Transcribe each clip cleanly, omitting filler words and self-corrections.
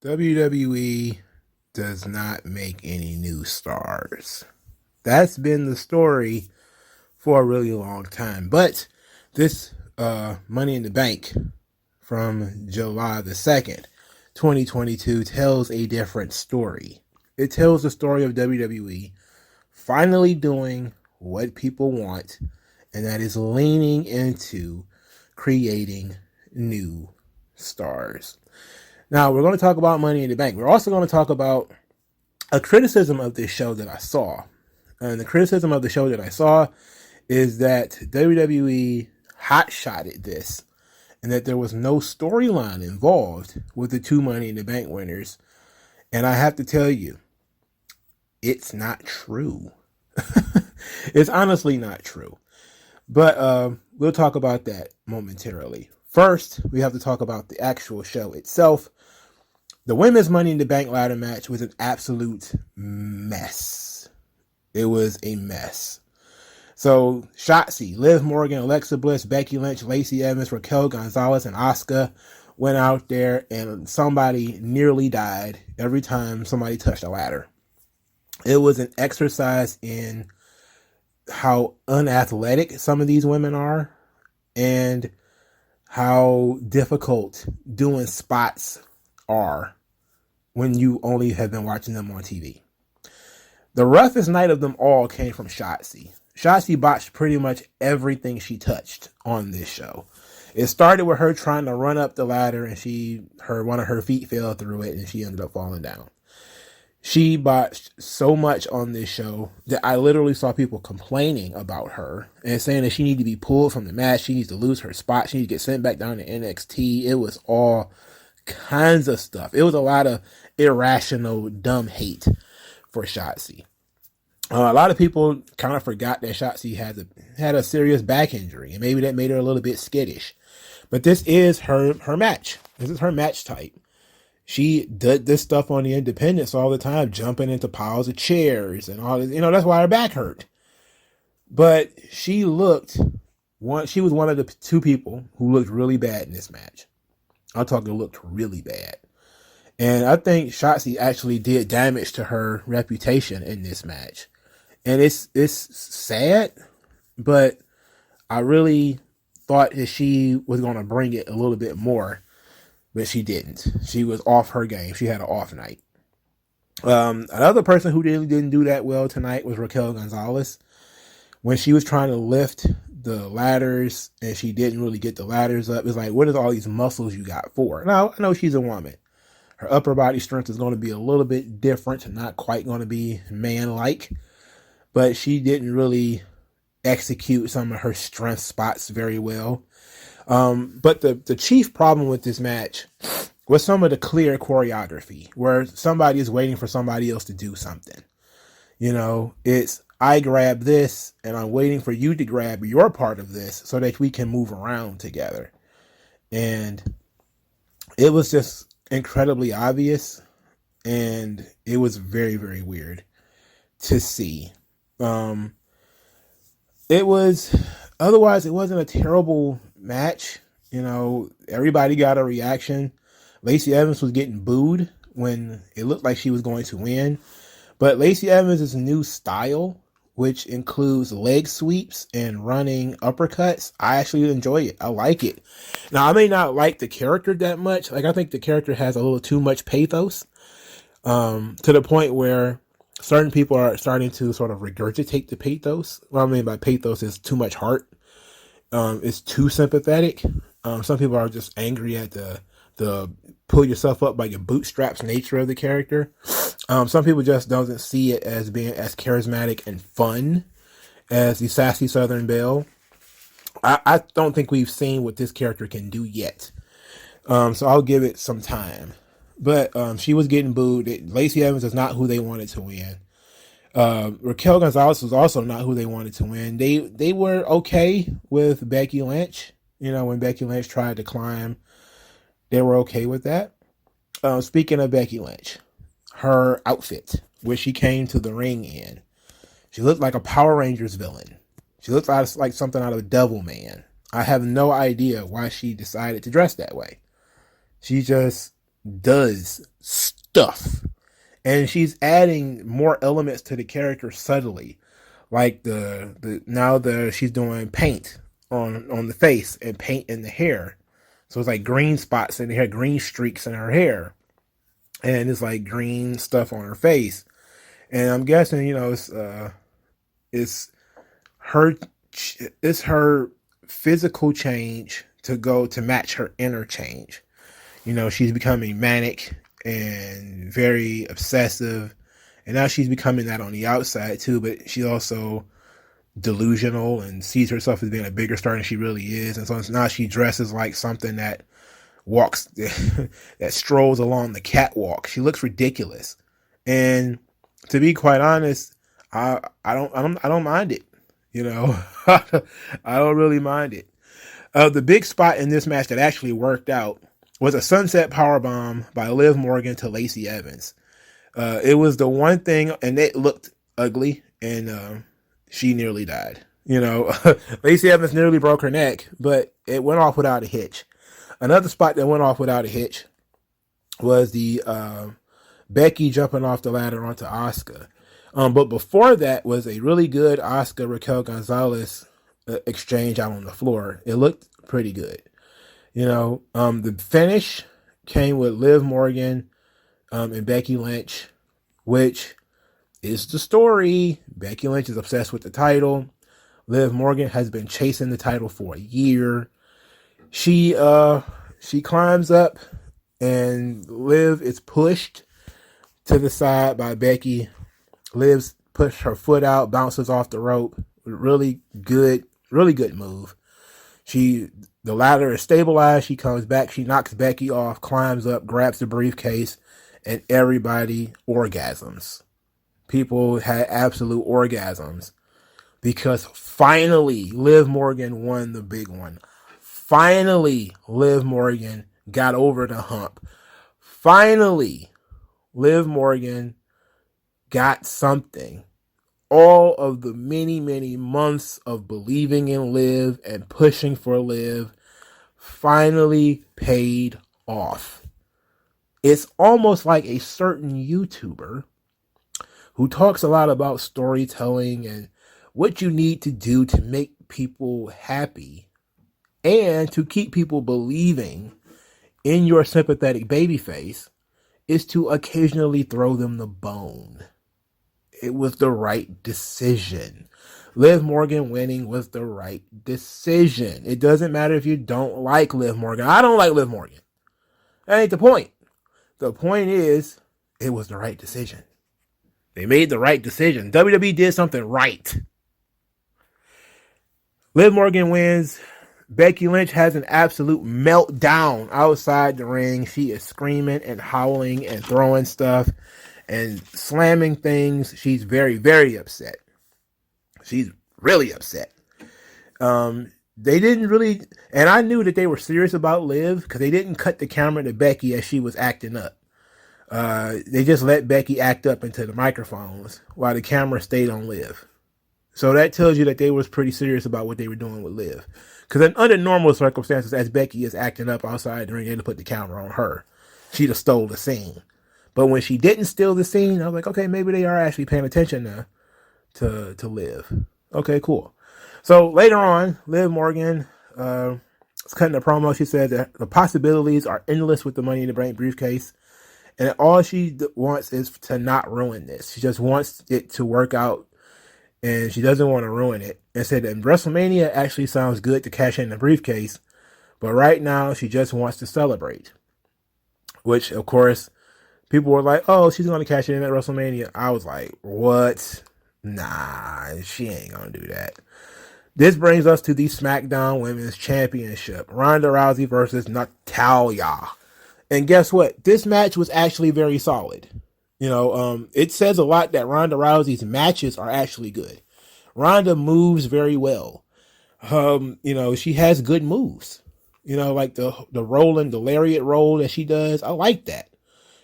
WWE does not make any new stars. That's been the story for a really long time. But this Money in the Bank from July the 2nd, 2022 tells a different story. It tells the story of WWE finally doing what people want, and that is leaning into creating new stars. Now, we're going to talk about Money in the Bank. We're also going to talk about a criticism of this show that I saw. And the criticism of the show that I saw is that WWE hot-shotted this and that there was no storyline involved with the two Money in the Bank winners. And I have to tell you, it's not true. It's honestly not true. But we'll talk about that momentarily. First, we have to talk about the actual show itself. The women's Money in the Bank ladder match was an absolute mess. It was a mess. So, Shotzi, Liv Morgan, Alexa Bliss, Becky Lynch, Lacey Evans, Raquel Gonzalez, and Asuka went out there and somebody nearly died every time somebody touched a ladder. It was an exercise in how unathletic some of these women are and how difficult doing spots are when you only have been watching them on TV. The roughest night of them all came from Shotzi. Shotzi botched pretty much everything she touched on this show. It started with her trying to run up the ladder and one of her feet fell through it and she ended up falling down. She botched so much on this show that I literally saw people complaining about her and saying that she needs to be pulled from the match. She needs to lose her spot. She needs to get sent back down to NXT. It was all kinds of stuff. It was a lot of irrational, dumb hate for Shotzi. A lot of people kind of forgot that Shotzi had a serious back injury, and maybe that made her a little bit skittish. But this is her match. This is her match type. She did this stuff on the independents all the time, jumping into piles of chairs and all this. That's why her back hurt. But she was one of the two people who looked really bad in this match. I'm talking looked really bad. And I think Shotzi actually did damage to her reputation in this match. And it's sad, but I really thought that she was going to bring it a little bit more, but she didn't. She was off her game. She had an off night. Another person who really didn't do that well tonight was Raquel Gonzalez. When she was trying to lift the ladders and she didn't really get the ladders up, it's like, what is all these muscles you got for? Now, I know she's a woman. Her upper body strength is going to be a little bit different, not quite going to be man-like, but she didn't really execute some of her strength spots very well. But the chief problem with this match was some of the clear choreography where somebody is waiting for somebody else to do something. It's, I grab this and I'm waiting for you to grab your part of this so that we can move around together. And it was just incredibly obvious, and it was very, very weird to see. It wasn't a terrible match. Everybody got a reaction. Lacey Evans was getting booed when it looked like she was going to win, but Lacey Evans' new style, which includes leg sweeps and running uppercuts, I actually enjoy it. I like it. Now, I may not like the character that much. I think the character has a little too much pathos, to the point where certain people are starting to sort of regurgitate the pathos. What I mean by pathos is too much heart. It's too sympathetic. Some people are just angry at the pull yourself up by your bootstraps nature of the character. Some people just doesn't see it as being as charismatic and fun as the sassy Southern Belle. I don't think we've seen what this character can do yet. So I'll give it some time. But she was getting booed. Lacey Evans is not who they wanted to win. Raquel Gonzalez was also not who they wanted to win. They were okay with Becky Lynch. When Becky Lynch tried to climb, they were okay with that. Speaking of Becky Lynch, her outfit, which she came to the ring in, she looked like a Power Rangers villain. She looked like something out of Devilman. I have no idea why she decided to dress that way. She just does stuff. And she's adding more elements to the character subtly. Like she's doing paint on the face and paint in the hair. So it's like green spots in the hair, green streaks in her hair. And it's like green stuff on her face. And I'm guessing, it's her physical change to match her inner change. She's becoming manic and very obsessive, and now she's becoming that on the outside too, but she's also delusional and sees herself as being a bigger star than she really is. And so now she dresses like something that walks that strolls along the catwalk. She looks ridiculous. And to be quite honest, I don't mind it. I don't really mind it. The big spot in this match that actually worked out was a sunset powerbomb by Liv Morgan to Lacey Evans. It was the one thing, and it looked ugly, and she nearly died. Lacey Evans nearly broke her neck, but it went off without a hitch. Another spot that went off without a hitch was the Becky jumping off the ladder onto Asuka. But before that was a really good Asuka Raquel Gonzalez exchange out on the floor. It looked pretty good. The finish came with Liv Morgan and Becky Lynch, which is the story. Becky Lynch is obsessed with the title. Liv Morgan has been chasing the title for a year. She climbs up, and Liv is pushed to the side by Becky. Liv's pushed her foot out, bounces off the rope. Really good move. The ladder is stabilized. She comes back. She knocks Becky off, climbs up, grabs the briefcase, and everybody orgasms. People had absolute orgasms because finally Liv Morgan won the big one. Finally, Liv Morgan got over the hump. Finally, Liv Morgan got something. All of the many, many months of believing in Liv and pushing for Liv finally paid off. It's almost like a certain YouTuber who talks a lot about storytelling and what you need to do to make people happy and to keep people believing in your sympathetic babyface is to occasionally throw them the bone. It was the right decision. Liv Morgan winning was the right decision. It doesn't matter if you don't like Liv Morgan. I don't like Liv Morgan. That ain't the point. The point is, it was the right decision. They made the right decision. WWE did something right. Liv Morgan wins. Becky Lynch has an absolute meltdown outside the ring. She is screaming and howling and throwing stuff and slamming things. She's very, very upset. She's really upset. They didn't really, and I knew that they were serious about Liv because they didn't cut the camera to Becky as she was acting up. They just let Becky act up into the microphones while the camera stayed on Liv. So that tells you that they was pretty serious about what they were doing with Liv. Because under normal circumstances, as Becky is acting up outside the ring, they'd put the camera on her. She'd have stole the scene. But when she didn't steal the scene, I was like, okay, maybe they are actually paying attention to Liv. Okay, cool. So later on, Liv Morgan was cutting a promo. She said that the possibilities are endless with the Money in the Bank briefcase. And all she wants is to not ruin this. She just wants it to work out. And she doesn't want to ruin it. And said that WrestleMania actually sounds good to cash in the briefcase. But right now, she just wants to celebrate. Which, of course, people were like, oh, she's going to cash it in at WrestleMania. I was like, what? Nah, she ain't going to do that. This brings us to the SmackDown Women's Championship. Ronda Rousey versus Natalya. And guess what? This match was actually very solid. It says a lot that Ronda Rousey's matches are actually good. Ronda moves very well. She has good moves. Like the rolling, the lariat roll that she does. I like that.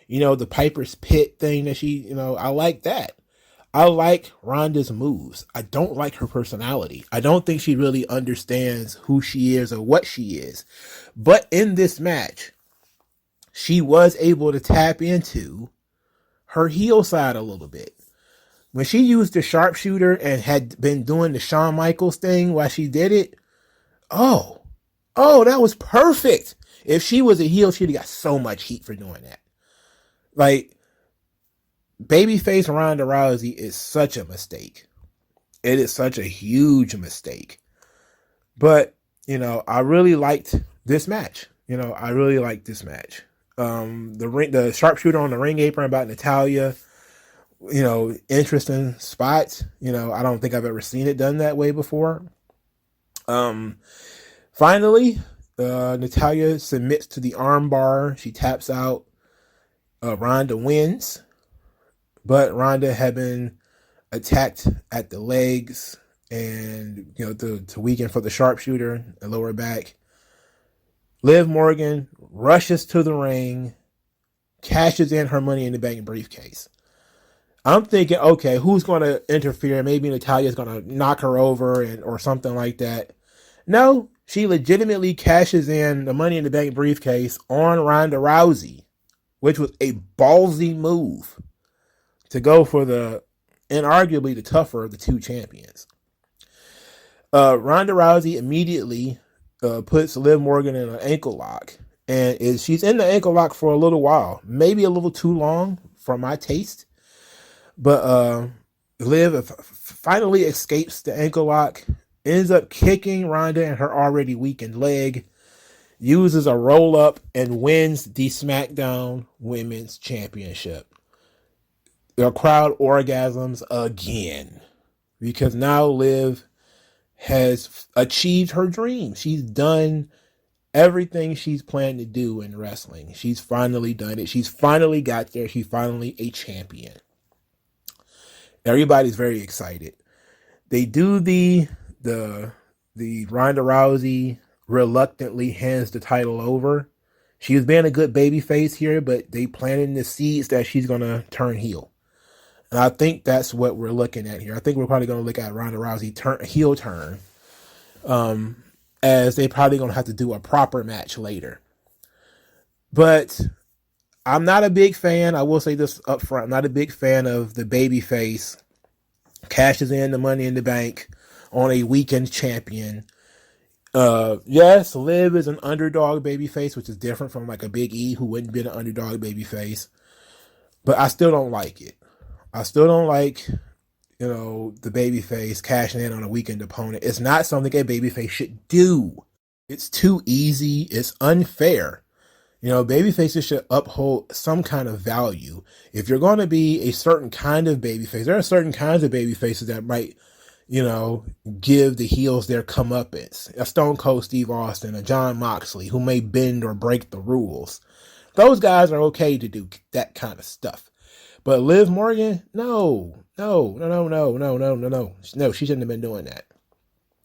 The Piper's Pit thing that she, I like that. I like Ronda's moves. I don't like her personality. I don't think she really understands who she is or what she is. But in this match, she was able to tap into her heel side a little bit. When she used the sharpshooter and had been doing the Shawn Michaels thing while she did it, oh, that was perfect. If she was a heel, she'd have got so much heat for doing that. Like, babyface Ronda Rousey is such a mistake. It is such a huge mistake. But, I really liked this match. The sharpshooter on the ring apron about Natalya, interesting spots. I don't think I've ever seen it done that way before. Finally, Natalya submits to the armbar. She taps out. Ronda wins, but Ronda had been attacked at the legs and, to weaken for the sharpshooter and lower back. Liv Morgan rushes to the ring, cashes in her Money in the Bank briefcase. I'm thinking, okay, who's going to interfere? Maybe Natalya's going to knock her over or something like that. No, she legitimately cashes in the Money in the Bank briefcase on Ronda Rousey, which was a ballsy move to go for inarguably the tougher of the two champions. Ronda Rousey immediately puts Liv Morgan in an ankle lock. And she's in the ankle lock for a little while. Maybe a little too long for my taste. But Liv finally escapes the ankle lock, ends up kicking Ronda in her already weakened leg, uses a roll-up, and wins the SmackDown Women's Championship. The crowd orgasms again, because now Liv has achieved her dream. She's done everything she's planned to do in wrestling. She's finally done it. She's finally got there. She's finally a champion. Everybody's very excited. They do the Ronda Rousey reluctantly hands the title over. She was being a good baby face here, but they planted the seeds that she's going to turn heel. And I think that's what we're looking at here. I think we're probably going to look at Ronda Rousey heel turn, as they probably going to have to do a proper match later. But I'm not a big fan. I will say this up front. I'm not a big fan of the baby face cashes in the Money in the Bank on a weakened champion. Yes, Liv is an underdog babyface, which is different from like a Big E who wouldn't be an underdog babyface. But I still don't like it. I still don't like, the babyface cashing in on a weakened opponent. It's not something a babyface should do. It's too easy. It's unfair. Babyfaces should uphold some kind of value. If you're going to be a certain kind of babyface, there are certain kinds of babyfaces that might, give the heels their comeuppance. A Stone Cold Steve Austin, a John Moxley, who may bend or break the rules. Those guys are okay to do that kind of stuff. But Liv Morgan, no, she shouldn't have been doing that.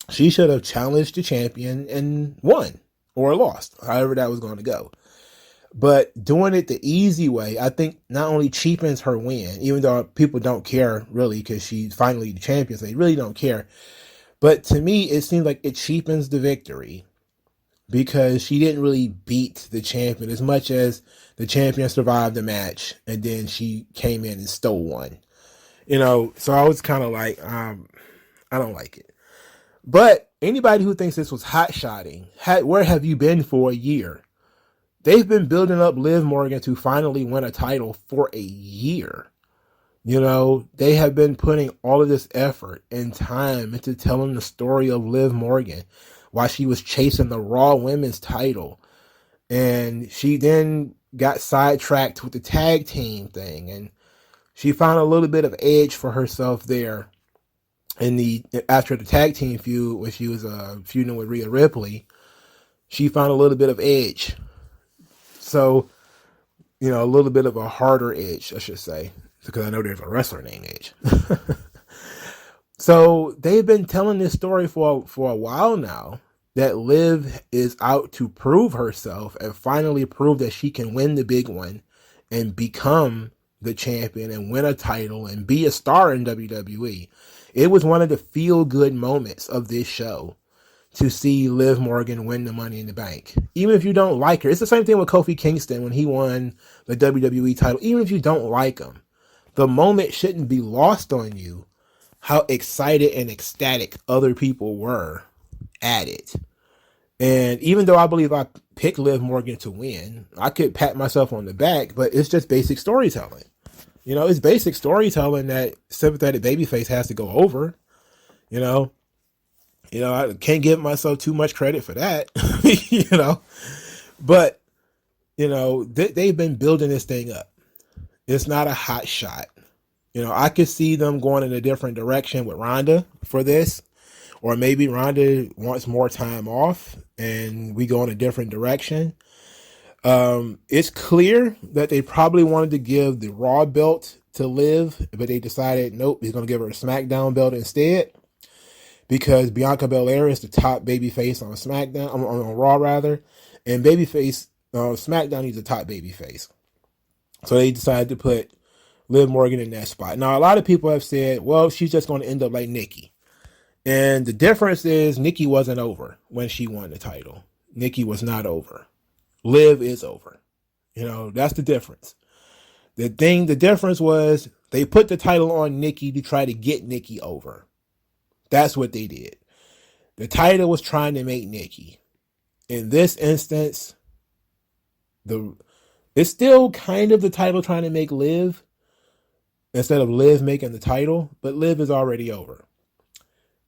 She should have challenged the champion and won or lost, however that was going to go. But doing it the easy way, I think not only cheapens her win, even though people don't care really because she's finally the champion, so they really don't care. But to me, it seems like it cheapens the victory because she didn't really beat the champion as much as the champion survived the match and then she came in and stole one. So I was kind of like, I don't like it. But anybody who thinks this was hot-shotting, where have you been for a year? They've been building up Liv Morgan to finally win a title for a year. They have been putting all of this effort and time into telling the story of Liv Morgan while she was chasing the Raw Women's title. And she then got sidetracked with the tag team thing. And she found a little bit of edge for herself there after the tag team feud, when she was feuding with Rhea Ripley. She found a little bit of edge. So, a little bit of a harder edge, I should say, because I know there's a wrestler named Edge. So they've been telling this story for a while now, that Liv is out to prove herself and finally prove that she can win the big one and become the champion and win a title and be a star in WWE. It was one of the feel-good moments of this show to see Liv Morgan win the Money in the Bank. Even if you don't like her. It's the same thing with Kofi Kingston when he won the WWE title. Even if you don't like him, the moment shouldn't be lost on you how excited and ecstatic other people were at it. And even though I believe I picked Liv Morgan to win, I could pat myself on the back, but it's just basic storytelling. It's basic storytelling that sympathetic babyface has to go over. I can't give myself too much credit for that, but, they've been building this thing up. It's not a hot shot. I could see them going in a different direction with Ronda for this, or maybe Ronda wants more time off and we go in a different direction. It's clear that they probably wanted to give the Raw belt to Liv, but they decided, nope, he's going to give her a SmackDown belt instead, because Bianca Belair is the top babyface on SmackDown, on Raw rather, and babyface SmackDown needs a top babyface. So they decided to put Liv Morgan in that spot. Now, a lot of people have said, well, she's just going to end up like Nikki. And the difference is Nikki wasn't over when she won the title. Nikki was not over. Liv is over. That's the difference. The difference was they put the title on Nikki to try to get Nikki over. That's what they did. The title was trying to make Nikki. In this instance, it's still kind of the title trying to make Liv instead of Liv making the title, but Liv is already over.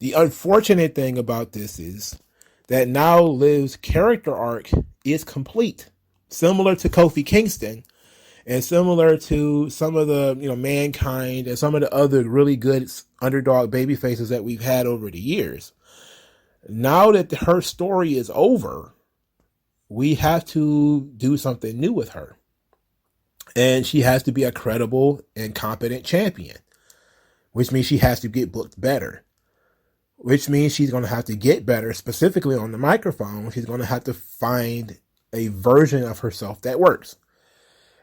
The unfortunate thing about this is that now Liv's character arc is complete, similar to Kofi Kingston and similar to some of the, Mankind and some of the other really good underdog baby faces that we've had over the years. Now that her story is over, we have to do something new with her. And she has to be a credible and competent champion, which means she has to get booked better, which means she's going to have to get better, specifically on the microphone. She's going to have to find a version of herself that works.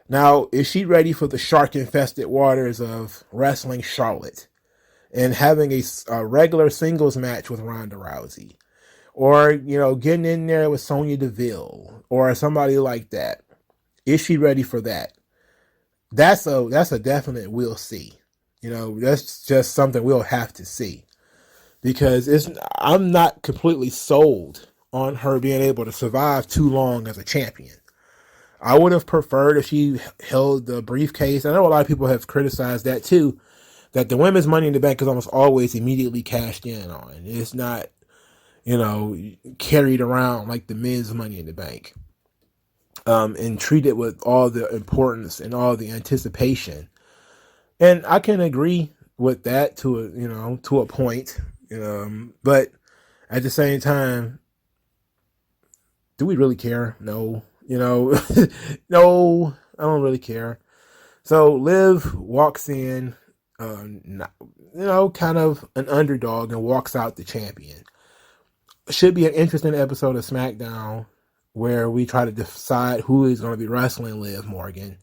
Now, is she ready for the shark-infested waters of wrestling Charlotte and having a regular singles match with Ronda Rousey? Or, getting in there with Sonya Deville or somebody like that? Is she ready for that? That's a definite we'll see. That's just something we'll have to see. Because I'm not completely sold on her being able to survive too long as a champion. I would have preferred if she held the briefcase. I know a lot of people have criticized that too, that the women's Money in the Bank is almost always immediately cashed in on. It's not, carried around like the men's Money in the Bank. And treated with all the importance and all the anticipation. And I can agree with that to a point. But at the same time, do we really care? No. No, I don't really care. So Liv walks in, kind of an underdog and walks out the champion. Should be an interesting episode of SmackDown where we try to decide who is going to be wrestling Liv Morgan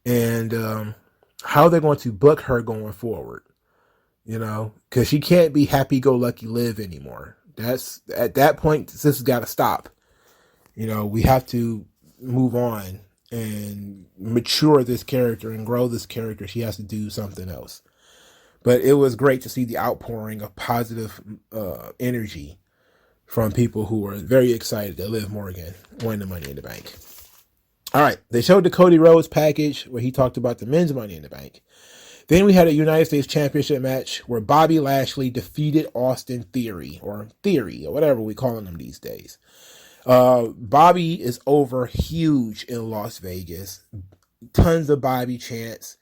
and how they're going to book her going forward. Because she can't be happy-go-lucky Liv anymore. That's at that point, this has got to stop. We have to move on and mature this character and grow this character. She has to do something else. But it was great to see the outpouring of positive energy from people who were very excited that Liv Morgan won the Money in the Bank. All right, they showed the Cody Rhodes package where he talked about the men's Money in the Bank. Then we had a United States Championship match where Bobby Lashley defeated Austin Theory, or whatever we're calling him these days. Bobby is over huge in Las Vegas. Tons of Bobby chants.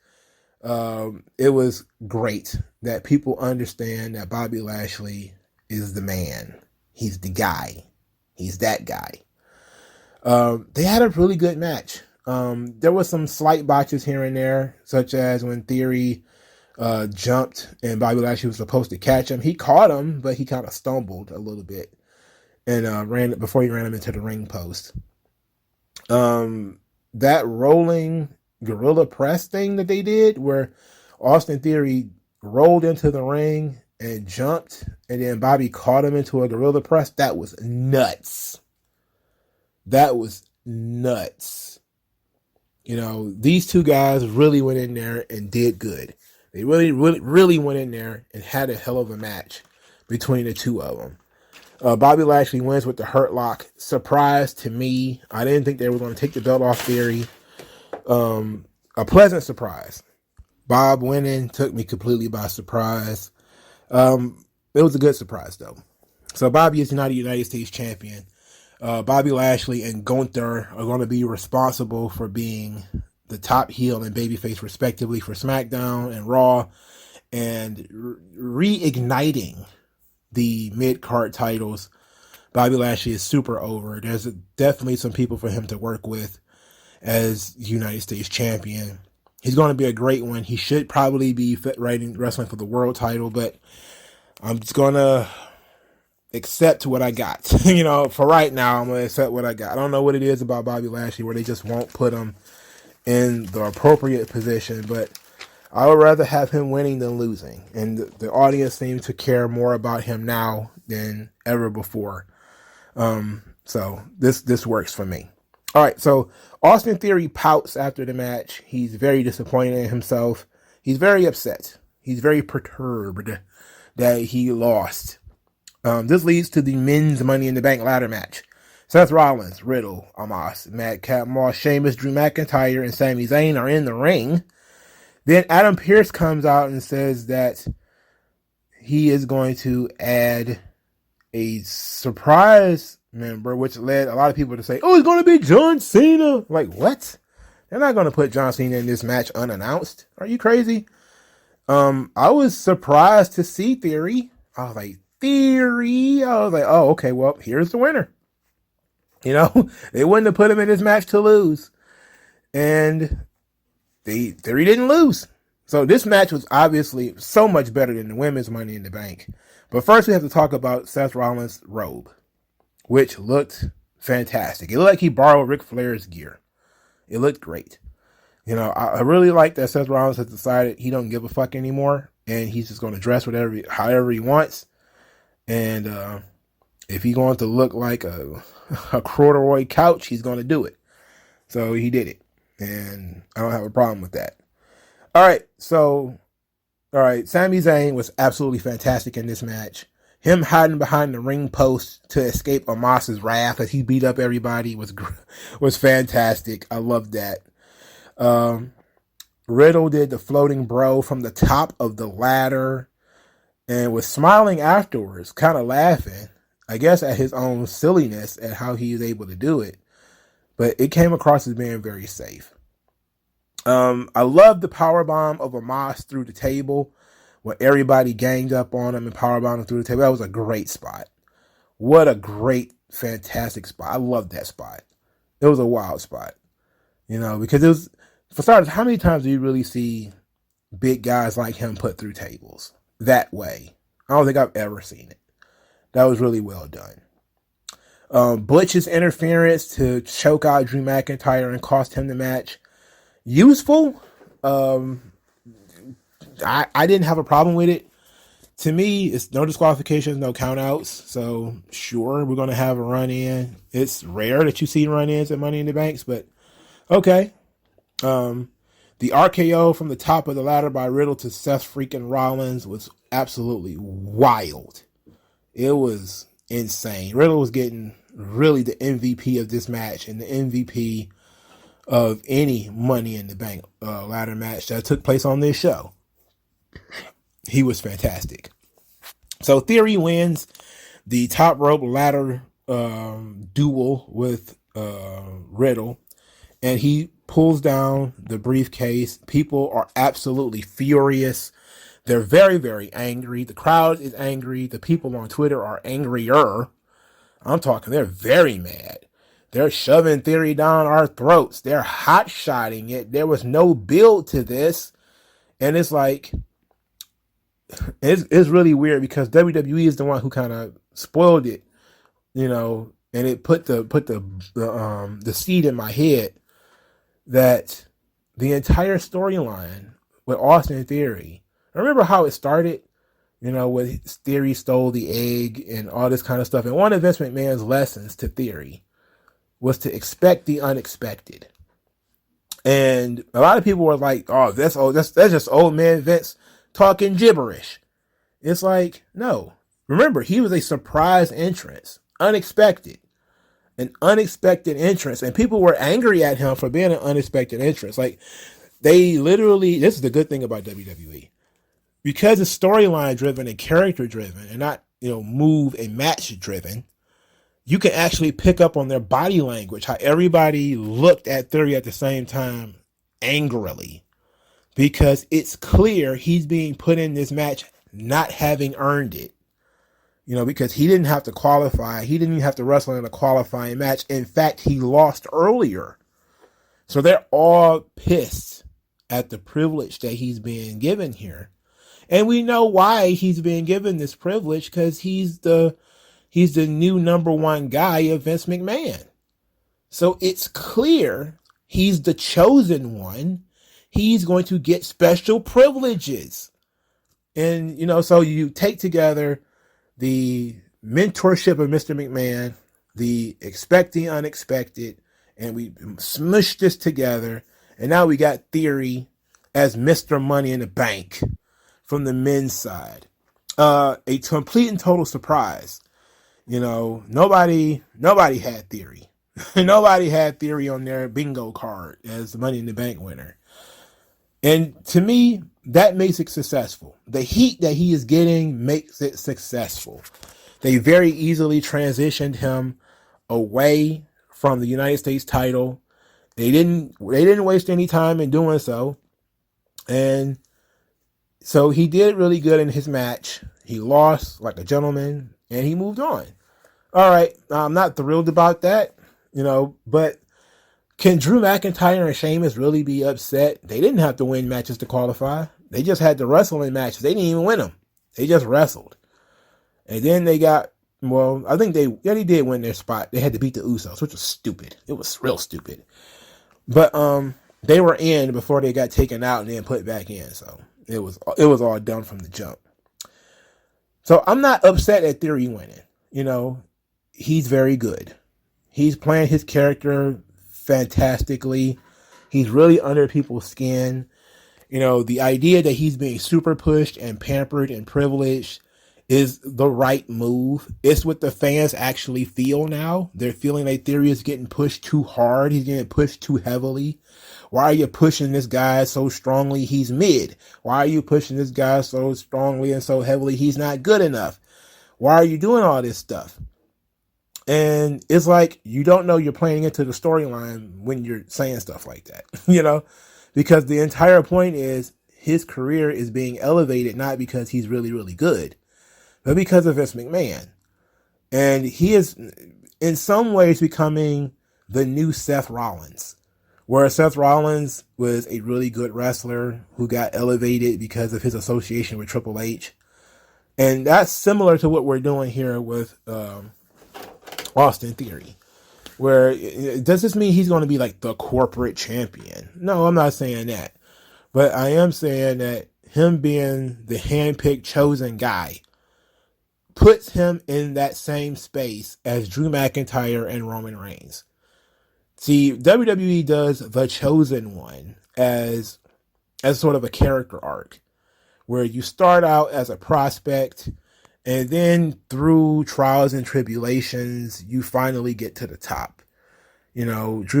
It was great that people understand that Bobby Lashley is the man. He's the guy. He's that guy. They had a really good match. There was some slight botches here and there, such as when Theory jumped and Bobby Lashley was supposed to catch him. He caught him, but he kind of stumbled a little bit and ran before he ran him into the ring post. That rolling gorilla press thing that they did, where Austin Theory rolled into the ring and jumped, and then Bobby caught him into a gorilla press. That was nuts. That was nuts. You know, these two guys really went in there and did good. They really went in there and had a hell of a match between the two of them. Bobby Lashley wins with the Hurt Lock. Surprise to me. I didn't think they were going to take the belt off Theory. A pleasant surprise. Bob winning took me completely by surprise. It was a good surprise, though. So Bobby is United States champion. Bobby Lashley and Gunther are going to be responsible for being the top heel and babyface, respectively, for SmackDown and Raw, and reigniting the mid-card titles. Bobby Lashley is super over. There's definitely some people for him to work with as United States champion. He's going to be a great one. He should probably be wrestling for the world title, but I'm just going to accept what I got. You know, for right now, I'm going to accept what I got. I don't know what it is about Bobby Lashley where they just won't put him in the appropriate position, but I would rather have him winning than losing. And the audience seems to care more about him now than ever before. So this works for me. All right, so Austin Theory pouts after the match. He's very disappointed in himself. He's very upset. He's very perturbed that he lost. This leads to the men's Money in the Bank ladder match. Seth Rollins, Riddle, Omos, Madcap Moss, Sheamus, Drew McIntyre, and Sami Zayn are in the ring. Then Adam Pearce comes out and says that he is going to add a surprise member, which led a lot of people to say, oh, it's going to be John Cena. Like, what? They're not going to put John Cena in this match unannounced. Are you crazy? I was surprised to see Theory. I was like, Theory? I was like, oh, okay, well, here's the winner. You know, they wouldn't have put him in this match to lose. And Theory didn't lose. So this match was obviously so much better than the women's Money in the Bank. But first we have to talk about Seth Rollins' robe, which looked fantastic. It looked like he borrowed Ric Flair's gear. It looked great. You know, I really like that Seth Rollins has decided he don't give a fuck anymore, and he's just going to dress however he wants. And if he's going to look like a corduroy couch, he's going to do it. So he did it, and I don't have a problem with that. All right, Sami Zayn was absolutely fantastic in this match. Him hiding behind the ring post to escape Omos's wrath as he beat up everybody was fantastic. I loved that. Riddle did the floating bro from the top of the ladder and was smiling afterwards, kind of laughing, I guess, at his own silliness at how he was able to do it. But it came across as being very safe. I love the powerbomb of Omos through the table when everybody ganged up on him and powerbombed him through the table. That was a great spot. What a great, fantastic spot. I love that spot. It was a wild spot. You know, because it was, for starters, how many times do you really see big guys like him put through tables that way? I don't think I've ever seen it. That was really well done. Butch's interference to choke out Drew McIntyre and cost him the match. Useful. I didn't have a problem with it. To me, it's no disqualifications, no countouts. So sure, we're going to have a run-in. It's rare that you see run-ins at Money in the Banks, but okay. The RKO from the top of the ladder by Riddle to Seth freaking Rollins was absolutely wild. It was insane. Riddle was getting really the MVP of this match and the MVP of any Money in the Bank ladder match that took place on this show. He was fantastic. So Theory wins the top rope ladder duel with Riddle, and he pulls down the briefcase. People are absolutely furious. They're very, very angry. The crowd is angry. The people on Twitter are angrier. I'm talking, they're very mad. They're shoving Theory down our throats. They're hot-shotting it. There was no build to this. And it's like, it's really weird because WWE is the one who kind of spoiled it, you know, and it put the seed in my head that the entire storyline with Austin Theory, I remember how it started. Where Theory stole the egg and all this kind of stuff. And one of Vince McMahon's lessons to Theory was to expect the unexpected. And a lot of people were like, oh, that's just old man Vince talking gibberish. It's like, no. Remember, he was a surprise entrance. Unexpected. An unexpected entrance. And people were angry at him for being an unexpected entrance. Like, they literally, this is the good thing about WWE. Because it's storyline driven and character driven and not, move and match driven, you can actually pick up on their body language, how everybody looked at Theory at the same time angrily, because it's clear he's being put in this match not having earned it. Because he didn't have to qualify. He didn't even have to wrestle in a qualifying match. In fact, he lost earlier. So they're all pissed at the privilege that he's being given here. And we know why he's being given this privilege, because he's the new number one guy of Vince McMahon. So it's clear he's the chosen one. He's going to get special privileges. And, so you take together the mentorship of Mr. McMahon, the expecting unexpected, and we smushed this together. And now we got Theory as Mr. Money in the Bank from the men's side. A complete and total surprise. Nobody had Theory. Nobody had Theory on their bingo card as the Money in the Bank winner. And to me, that makes it successful. The heat that he is getting makes it successful. They very easily transitioned him away from the United States title. They didn't waste any time in doing so. And so he did really good in his match. He lost like a gentleman and he moved on. All right. I'm not thrilled about that, but can Drew McIntyre and Sheamus really be upset? They didn't have to win matches to qualify. They just had to wrestle in matches. They didn't even win them. They just wrestled. And then they got, I think they did win their spot. They had to beat the Usos, which was stupid. It was real stupid. But they were in before they got taken out and then put back in. So it was all done from the jump. So I'm not upset at Theory winning. He's very good. He's playing his character fantastically. He's really under people's skin. The idea that he's being super pushed and pampered and privileged is the right move. It's what the fans actually feel now. They're feeling like Theory is getting pushed too hard. He's getting pushed too heavily. Why are you pushing this guy so strongly? He's mid. Why are you pushing this guy so strongly and so heavily? He's not good enough. Why are you doing all this stuff? And it's like, you don't know you're playing into the storyline when you're saying stuff like that, because the entire point is his career is being elevated, not because he's really, really good, but because of Vince McMahon. And he is in some ways becoming the new Seth Rollins, where Seth Rollins was a really good wrestler who got elevated because of his association with Triple H. And that's similar to what we're doing here with, Austin Theory, where does this mean he's going to be like the corporate champion? No, I'm not saying that, but I am saying that him being the handpicked chosen guy puts him in that same space as Drew McIntyre and Roman Reigns. See, WWE does the chosen one as sort of a character arc where you start out as a prospect. And then through trials and tribulations, you finally get to the top. Drew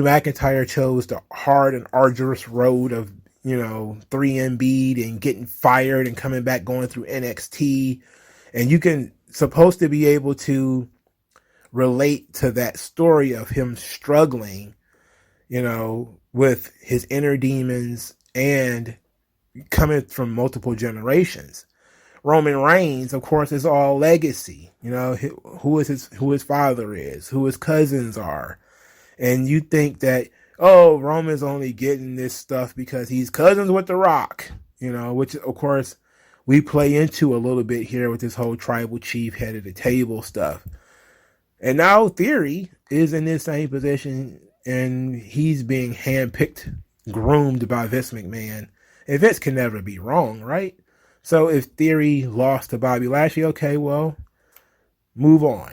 McIntyre chose the hard and arduous road of, 3MB and getting fired and coming back, going through NXT. And you can supposed to be able to relate to that story of him struggling, with his inner demons and coming from multiple generations. Roman Reigns, of course, is all legacy. Who his father is, who his cousins are. And you think that, Roman's only getting this stuff because he's cousins with The Rock, which of course we play into a little bit here with this whole tribal chief head of the table stuff. And now Theory is in this same position and he's being handpicked, groomed by Vince McMahon. And Vince can never be wrong, right? So if Theory lost to Bobby Lashley, okay, well, move on.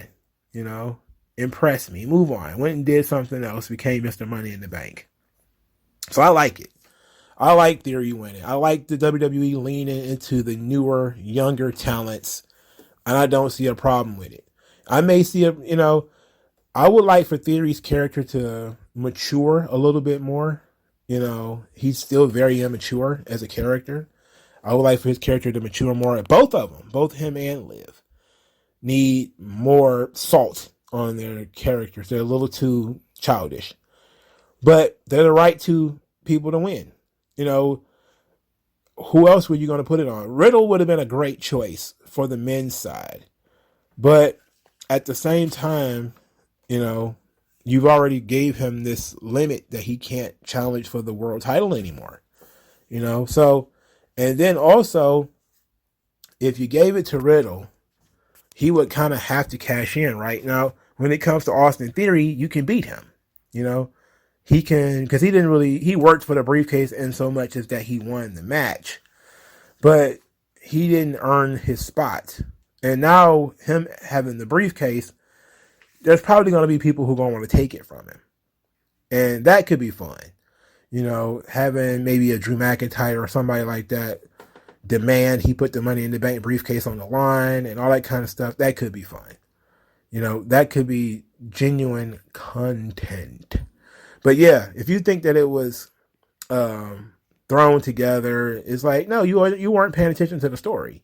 You know, impress me. Move on. Went and did something else. Became Mr. Money in the Bank. So I like it. I like Theory winning. I like the WWE leaning into the newer, younger talents, and I don't see a problem with it. I may see I would like for Theory's character to mature a little bit more. He's still very immature as a character. I would like for his character to mature more. Both of them, both him and Liv, need more salt on their characters. They're a little too childish. But they're the right two people to win. Who else were you going to put it on? Riddle would have been a great choice for the men's side. But at the same time, you've already gave him this limit that he can't challenge for the world title anymore. So, and then also, if you gave it to Riddle, he would kind of have to cash in right now. When it comes to Austin Theory, you can beat him. He can, because he worked for the briefcase in so much as that he won the match, but he didn't earn his spot. And now him having the briefcase, there's probably going to be people who are going to want to take it from him. And that could be fun. Having maybe a Drew McIntyre or somebody like that demand he put the Money in the Bank briefcase on the line and all that kind of stuff. That could be fun. That could be genuine content. But yeah, if you think that it was thrown together, it's like, no, you weren't paying attention to the story.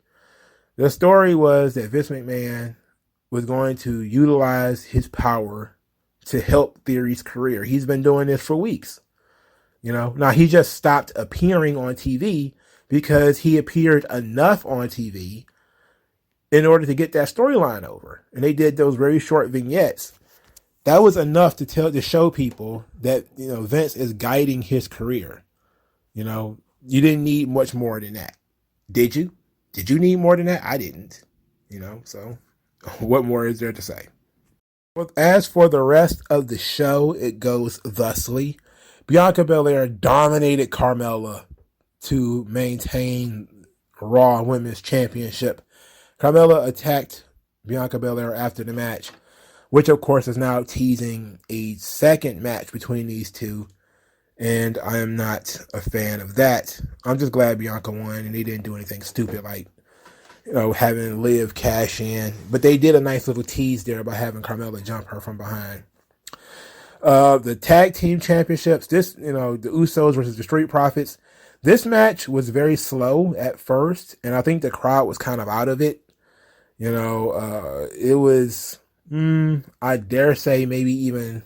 The story was that Vince McMahon was going to utilize his power to help Theory's career. He's been doing this for weeks. Now he just stopped appearing on TV because he appeared enough on TV in order to get that storyline over. And they did those very short vignettes. That was enough to show people that, Vince is guiding his career. You didn't need much more than that. Did you? Did you need more than that? I didn't. So what more is there to say? As for the rest of the show, it goes thusly. Bianca Belair dominated Carmella to maintain Raw Women's Championship. Carmella attacked Bianca Belair after the match, which of course is now teasing a second match between these two. And I am not a fan of that. I'm just glad Bianca won and they didn't do anything stupid like, having Liv cash in. But they did a nice little tease there by having Carmella jump her from behind. The tag team championships, the Usos versus the Street Profits. This match was very slow at first, and I think the crowd was kind of out of it. It was, I dare say, maybe even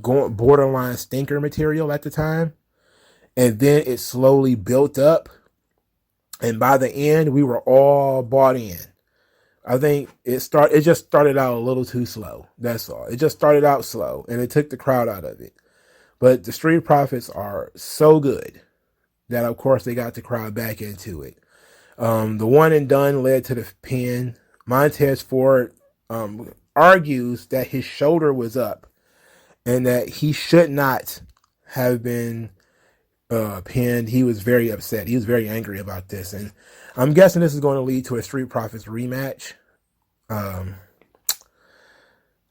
going borderline stinker material at the time. And then it slowly built up. And by the end, we were all bought in. I think it just started out a little too slow. That's all. It just started out slow, and it took the crowd out of it. But the Street Profits are so good that, of course, they got the crowd back into it. The one and done led to the pin. Montez Ford argues that his shoulder was up and that he should not have been pinned. He was very upset. He was very angry about this. And I'm guessing this is going to lead to a Street Profits rematch.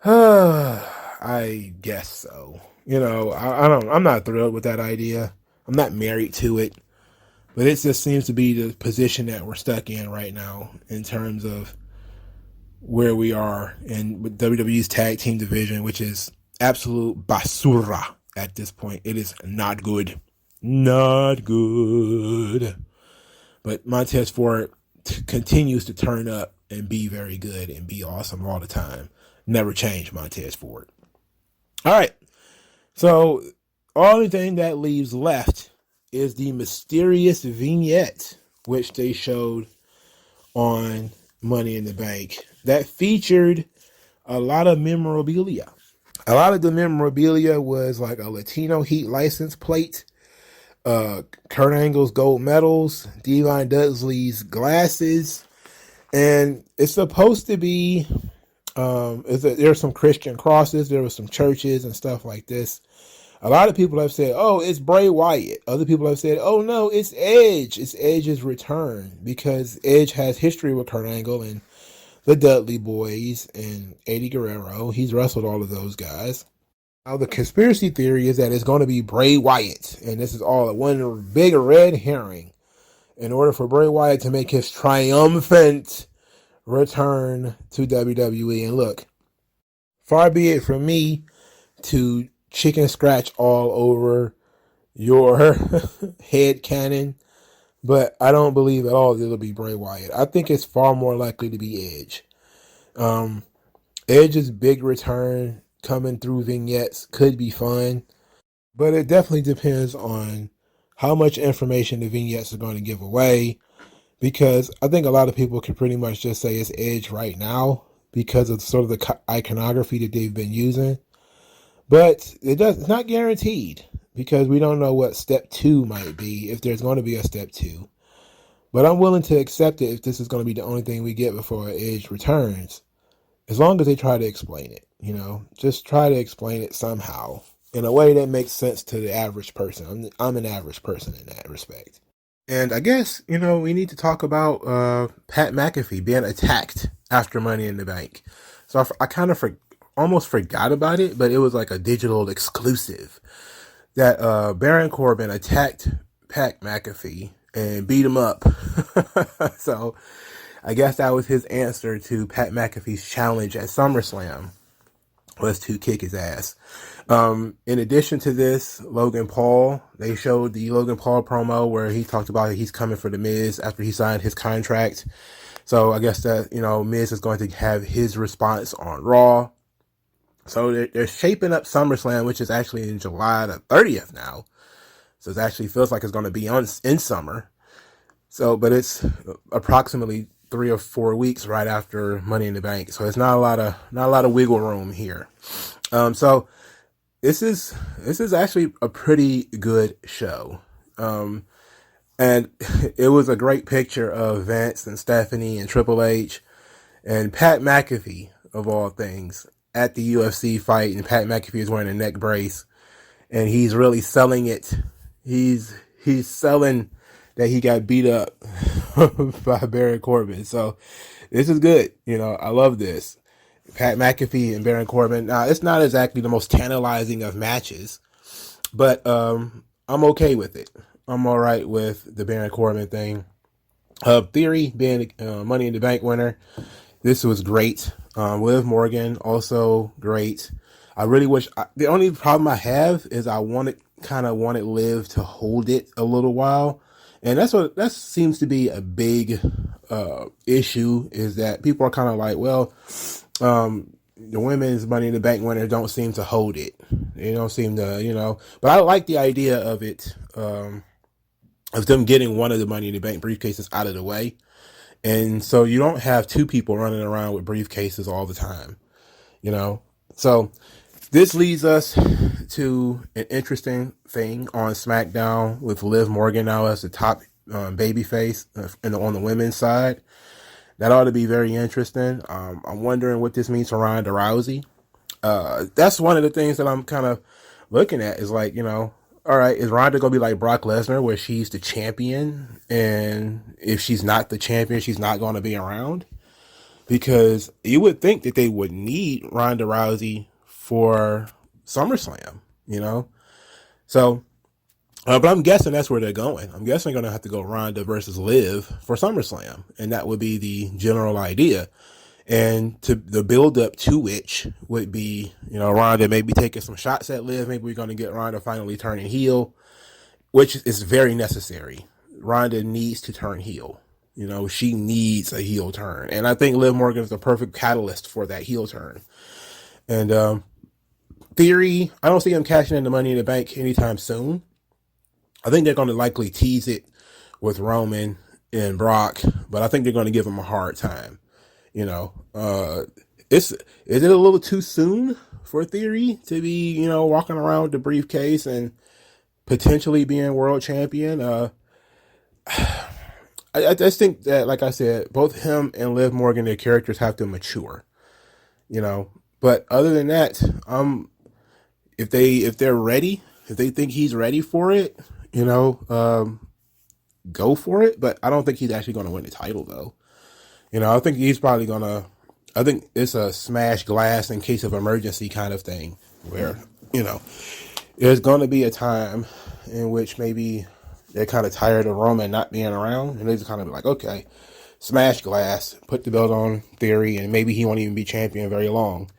I guess so. I'm not thrilled with that idea. I'm not married to it. But it just seems to be the position that we're stuck in right now in terms of where we are in with WWE's tag team division, which is absolute basura at this point. It is not good. Not good. But Montez Ford continues to turn up and be very good and be awesome all the time. Never change, Montez Ford. All right. So, only thing that leaves left is the mysterious vignette, which they showed on Money in the Bank, that featured a lot of memorabilia. A lot of the memorabilia was like a Latino Heat license plate, Kurt Angle's gold medals, Devon Dudley's glasses, and it's supposed to be, there's some Christian crosses, there were some churches and stuff like this. A lot of people have said, oh, it's Bray Wyatt. Other people have said, oh, no, it's Edge. It's Edge's return, because Edge has history with Kurt Angle and the Dudley Boys and Eddie Guerrero. He's wrestled all of those guys. Now, the conspiracy theory is that it's going to be Bray Wyatt, and this is all one big red herring in order for Bray Wyatt to make his triumphant return to WWE. And look, far be it from me to chicken scratch all over your head canon, but I don't believe at all that it'll be Bray Wyatt. I think it's far more likely to be Edge. Edge's big return coming through vignettes could be fun, but it definitely depends on how much information the vignettes are going to give away, because I think a lot of people can pretty much just say it's Edge right now because of sort of the iconography that they've been using. But it's not guaranteed, because we don't know what step 2 might be, if there's going to be a step 2. But I'm willing to accept it if this is going to be the only thing we get before Edge returns, as long as they try to explain it. Just try to explain it somehow in a way that makes sense to the average person. I'm an average person in that respect. And I guess, we need to talk about Pat McAfee being attacked after Money in the Bank. So I kind of almost forgot about it, but it was like a digital exclusive that Baron Corbin attacked Pat McAfee and beat him up. So I guess that was his answer to Pat McAfee's challenge at SummerSlam, was to kick his ass. In addition to this, Logan Paul, they showed the Logan Paul promo where he talked about he's coming for the Miz after he signed his contract. So I guess that, Miz is going to have his response on Raw. So they're shaping up SummerSlam, which is actually in July the 30th now. So it actually feels like it's going to be in summer. So, but it's approximately 3 or 4 weeks right after Money in the Bank. So it's not a lot of wiggle room here. So this is actually a pretty good show. And it was a great picture of Vince and Stephanie and Triple H and Pat McAfee, of all things, at the UFC fight. And Pat McAfee is wearing a neck brace, and he's really selling it. He's selling that he got beat up by Baron Corbin. So this is good. I love this. Pat McAfee and Baron Corbin. Now, it's not exactly the most tantalizing of matches, but I'm okay with it. I'm all right with the Baron Corbin thing. Theory being Money in the Bank winner. This was great. Liv Morgan, also great. I really wish, the only problem I have is I kind of wanted Liv to hold it a little while. And that seems to be a big issue, is that people are kind of like, well, the women's Money in the Bank winners don't seem to hold it. They don't seem to, but I like the idea of it, of them getting one of the Money in the Bank briefcases out of the way. And so you don't have two people running around with briefcases all the time, So this leads us to an interesting thing on SmackDown with Liv Morgan now as the top babyface on the women's side. That ought to be very interesting. I'm wondering what this means for Ronda Rousey. That's one of the things that I'm kind of looking at, is like, all right, is Ronda going to be like Brock Lesnar, where she's the champion, and if she's not the champion, she's not going to be around? Because you would think that they would need Ronda Rousey for SummerSlam, So, but I'm guessing that's where they're going. I'm guessing they're going to have to go Ronda versus Liv for SummerSlam, and that would be the general idea. And the build up to which would be, Ronda maybe taking some shots at Liv. Maybe we're going to get Ronda finally turning heel, which is very necessary. Ronda needs to turn heel. She needs a heel turn. And I think Liv Morgan is the perfect catalyst for that heel turn. And Theory, I don't see him cashing in the Money in the Bank anytime soon. I think they're going to likely tease it with Roman and Brock, but I think they're going to give him a hard time. Is it a little too soon for Theory to be, walking around with the briefcase and potentially being world champion? I just think that, like I said, both him and Liv Morgan, their characters have to mature, But other than that, if they're ready if they think he's ready for it, go for it. But I don't think he's actually going to win the title, though. I think he's probably going to, I think it's a smash glass in case of emergency kind of thing where, there's going to be a time in which maybe they're kind of tired of Roman not being around, and they're just kind of like, okay, smash glass, put the belt on Theory, and maybe he won't even be champion very long.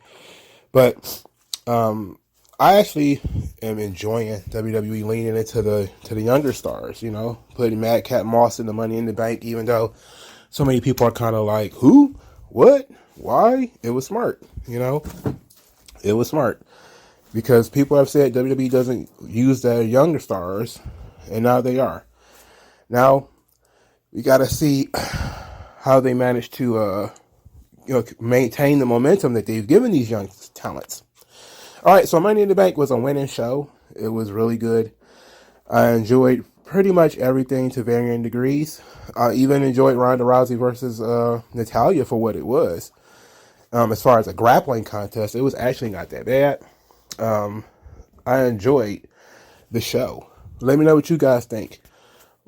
But I actually am enjoying WWE leaning into the younger stars, putting Madcap Moss in the Money in the Bank, even though so many people are kind of like, who? What? Why? It was smart, It was smart. Because people have said WWE doesn't use their younger stars, and now they are. Now, we got to see how they manage to maintain the momentum that they've given these young talents. All right, so Money in the Bank was a winning show. It was really good. I enjoyed pretty much everything to varying degrees. I even enjoyed Ronda Rousey versus Natalya for what it was. As far as a grappling contest, it was actually not that bad. I enjoyed the show. Let me know what you guys think.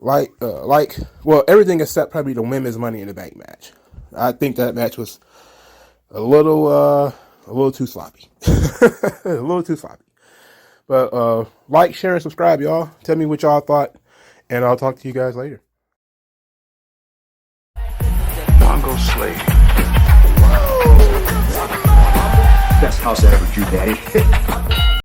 Everything except probably the women's Money in the Bank match. I think that match was a little too sloppy. A little too sloppy. But like, share, and subscribe, y'all. Tell me what y'all thought, and I'll talk to you guys later. MagMongoSlade. Best house I ever drew, Daddy.